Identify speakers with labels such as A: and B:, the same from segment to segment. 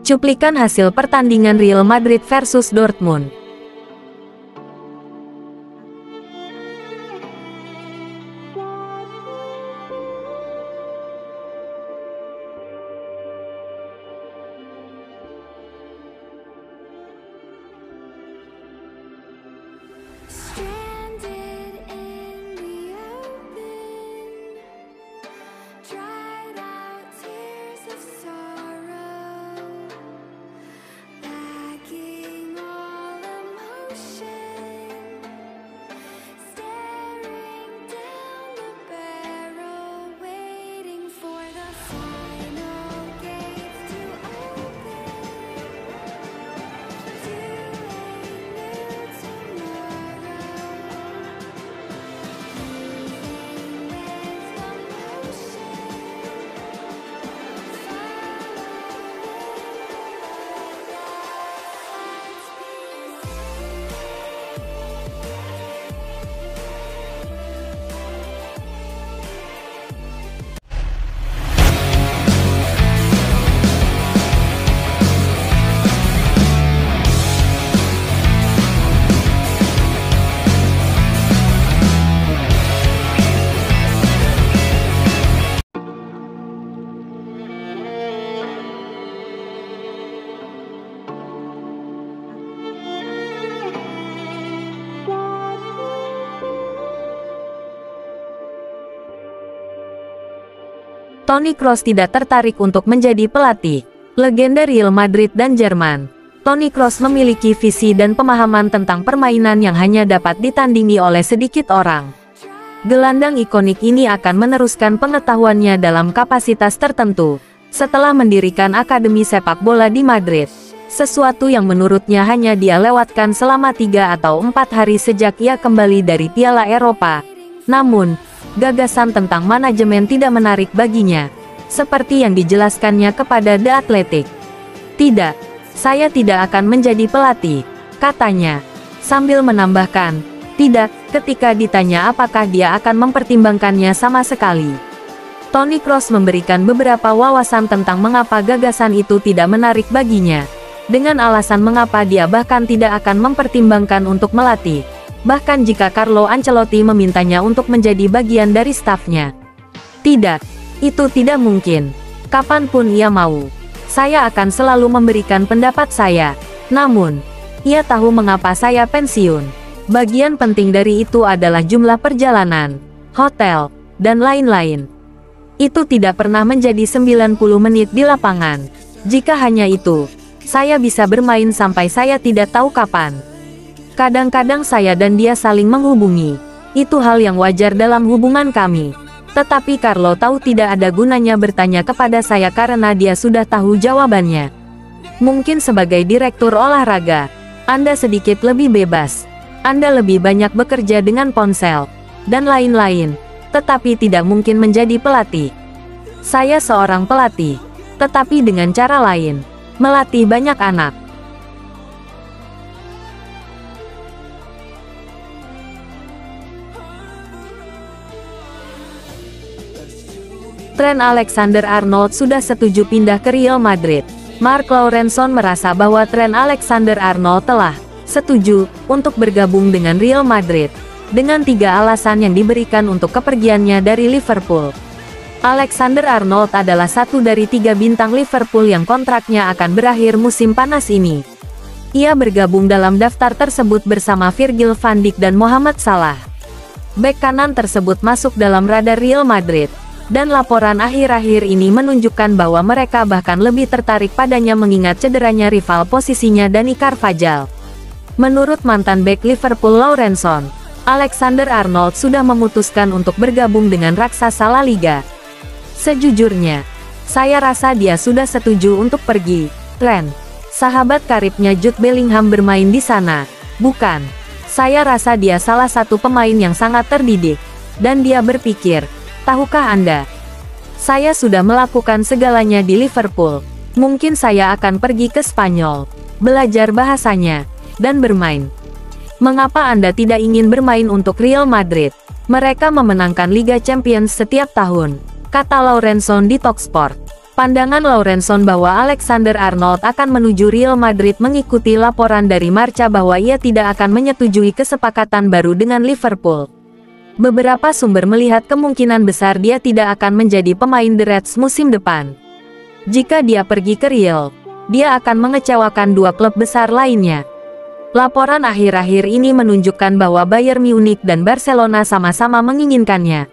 A: Cuplikan hasil pertandingan Real Madrid versus Dortmund. Toni Kroos tidak tertarik untuk menjadi pelatih. Legenda Real Madrid dan Jerman, Toni Kroos memiliki visi dan pemahaman tentang permainan yang hanya dapat ditandingi oleh sedikit orang. Gelandang ikonik ini akan meneruskan pengetahuannya dalam kapasitas tertentu, setelah mendirikan akademi sepak bola di Madrid. Sesuatu yang menurutnya hanya dia lewatkan selama 3 atau 4 hari sejak ia kembali dari Piala Eropa. Namun, gagasan tentang manajemen tidak menarik baginya, seperti yang dijelaskannya kepada The Athletic. "Tidak, saya tidak akan menjadi pelatih," katanya, sambil menambahkan, "tidak," ketika ditanya apakah dia akan mempertimbangkannya sama sekali. Toni Kroos memberikan beberapa wawasan tentang mengapa gagasan itu tidak menarik baginya, dengan alasan mengapa dia bahkan tidak akan mempertimbangkan untuk melatih, bahkan jika Carlo Ancelotti memintanya untuk menjadi bagian dari stafnya. "Tidak, itu tidak mungkin. Kapanpun ia mau, saya akan selalu memberikan pendapat saya. Namun, ia tahu mengapa saya pensiun. Bagian penting dari itu adalah jumlah perjalanan, hotel, dan lain-lain. Itu tidak pernah menjadi 90 menit di lapangan. Jika hanya itu, saya bisa bermain sampai saya tidak tahu kapan. Kadang-kadang saya dan dia saling menghubungi. Itu hal yang wajar dalam hubungan kami. Tetapi Carlo tahu tidak ada gunanya bertanya kepada saya karena dia sudah tahu jawabannya. Mungkin sebagai direktur olahraga, Anda sedikit lebih bebas. Anda lebih banyak bekerja dengan ponsel, dan lain-lain. Tetapi tidak mungkin menjadi pelatih. Saya seorang pelatih, tetapi dengan cara lain. Melatih banyak anak." Trent Alexander-Arnold sudah setuju pindah ke Real Madrid. Mark Lawrenson merasa bahwa Trent Alexander-Arnold telah setuju untuk bergabung dengan Real Madrid, dengan 3 alasan yang diberikan untuk kepergiannya dari Liverpool. Alexander-Arnold adalah satu dari 3 bintang Liverpool yang kontraknya akan berakhir musim panas ini. Ia bergabung dalam daftar tersebut bersama Virgil van Dijk dan Mohamed Salah. Bek kanan tersebut masuk dalam radar Real Madrid, dan laporan akhir-akhir ini menunjukkan bahwa mereka bahkan lebih tertarik padanya mengingat cederanya rival posisinya Dani Carvajal. Menurut mantan bek Liverpool Lawrenson, Alexander-Arnold sudah memutuskan untuk bergabung dengan raksasa La Liga. "Sejujurnya, saya rasa dia sudah setuju untuk pergi." Trent, sahabat karibnya Jude Bellingham, bermain di sana, bukan? "Saya rasa dia salah satu pemain yang sangat terdidik, dan dia berpikir, tahukah Anda? Saya sudah melakukan segalanya di Liverpool. Mungkin saya akan pergi ke Spanyol, belajar bahasanya, dan bermain. Mengapa Anda tidak ingin bermain untuk Real Madrid? Mereka memenangkan Liga Champions setiap tahun," kata Lawrenson di Talksport. Pandangan Lawrenson bahwa Alexander Arnold akan menuju Real Madrid mengikuti laporan dari Marca bahwa ia tidak akan menyetujui kesepakatan baru dengan Liverpool. Beberapa sumber melihat kemungkinan besar dia tidak akan menjadi pemain The Reds musim depan. Jika dia pergi ke Real, dia akan mengecewakan dua klub besar lainnya. Laporan akhir-akhir ini menunjukkan bahwa Bayern Munich dan Barcelona sama-sama menginginkannya.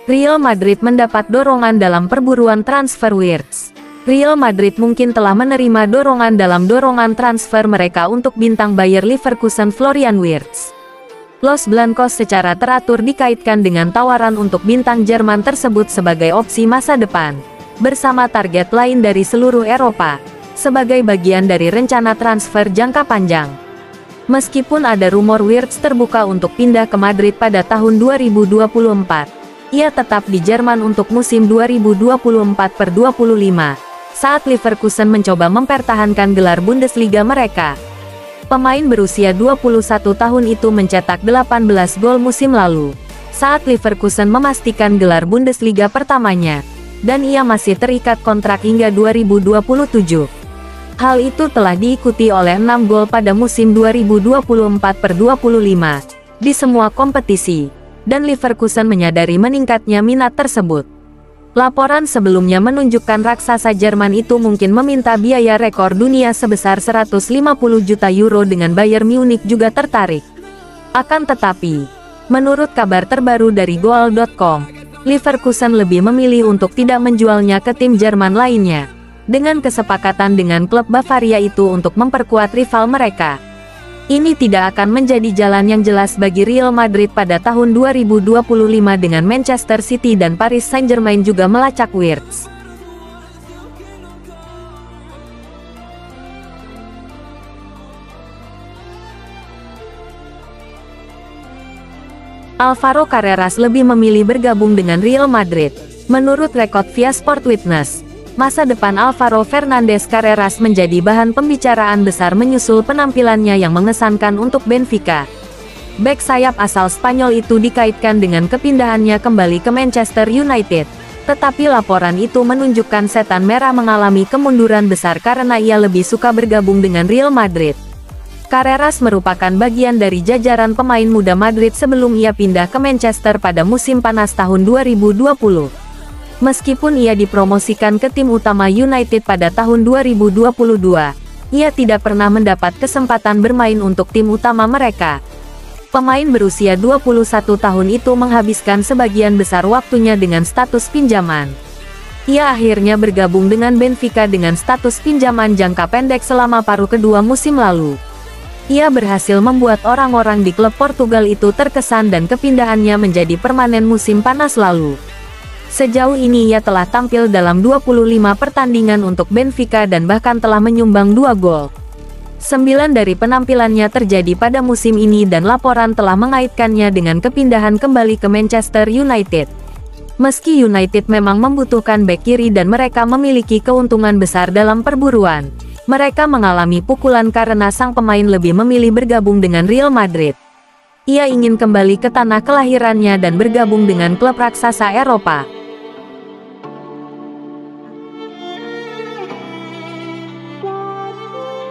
A: Real Madrid mendapat dorongan dalam perburuan transfer Wirtz. Real Madrid mungkin telah menerima dorongan dalam dorongan transfer mereka untuk bintang Bayer Leverkusen Florian Wirtz. Los Blancos secara teratur dikaitkan dengan tawaran untuk bintang Jerman tersebut sebagai opsi masa depan, bersama target lain dari seluruh Eropa, sebagai bagian dari rencana transfer jangka panjang. Meskipun ada rumor Wirtz terbuka untuk pindah ke Madrid pada tahun 2024, ia tetap di Jerman untuk musim 2024/25, saat Leverkusen mencoba mempertahankan gelar Bundesliga mereka. Pemain berusia 21 tahun itu mencetak 18 gol musim lalu, saat Leverkusen memastikan gelar Bundesliga pertamanya, dan ia masih terikat kontrak hingga 2027. Hal itu telah diikuti oleh 6 gol pada musim 2024/25, di semua kompetisi. Dan Leverkusen menyadari meningkatnya minat tersebut. Laporan sebelumnya menunjukkan raksasa Jerman itu mungkin meminta biaya rekor dunia sebesar 150 juta euro dengan Bayern Munich juga tertarik. Akan tetapi, menurut kabar terbaru dari Goal.com, Leverkusen lebih memilih untuk tidak menjualnya ke tim Jerman lainnya, dengan kesepakatan dengan klub Bavaria itu untuk memperkuat rival mereka. Ini tidak akan menjadi jalan yang jelas bagi Real Madrid pada tahun 2025 dengan Manchester City dan Paris Saint-Germain juga melacak Wirtz. Alvaro Carreras lebih memilih bergabung dengan Real Madrid. Menurut rekod via Sport Witness, masa depan Alvaro Fernandez Carreras menjadi bahan pembicaraan besar menyusul penampilannya yang mengesankan untuk Benfica. Bek sayap asal Spanyol itu dikaitkan dengan kepindahannya kembali ke Manchester United, tetapi laporan itu menunjukkan setan merah mengalami kemunduran besar karena ia lebih suka bergabung dengan Real Madrid. Carreras merupakan bagian dari jajaran pemain muda Madrid sebelum ia pindah ke Manchester pada musim panas tahun 2020. Meskipun ia dipromosikan ke tim utama United pada tahun 2022, ia tidak pernah mendapat kesempatan bermain untuk tim utama mereka. Pemain berusia 21 tahun itu menghabiskan sebagian besar waktunya dengan status pinjaman. Ia akhirnya bergabung dengan Benfica dengan status pinjaman jangka pendek selama paruh kedua musim lalu. Ia berhasil membuat orang-orang di klub Portugal itu terkesan dan kepindahannya menjadi permanen musim panas lalu. Sejauh ini ia telah tampil dalam 25 pertandingan untuk Benfica dan bahkan telah menyumbang 2 gol. 9 dari penampilannya terjadi pada musim ini dan laporan telah mengaitkannya dengan kepindahan kembali ke Manchester United. Meski United memang membutuhkan bek kiri dan mereka memiliki keuntungan besar dalam perburuan, mereka mengalami pukulan karena sang pemain lebih memilih bergabung dengan Real Madrid. Ia ingin kembali ke tanah kelahirannya dan bergabung dengan klub raksasa Eropa.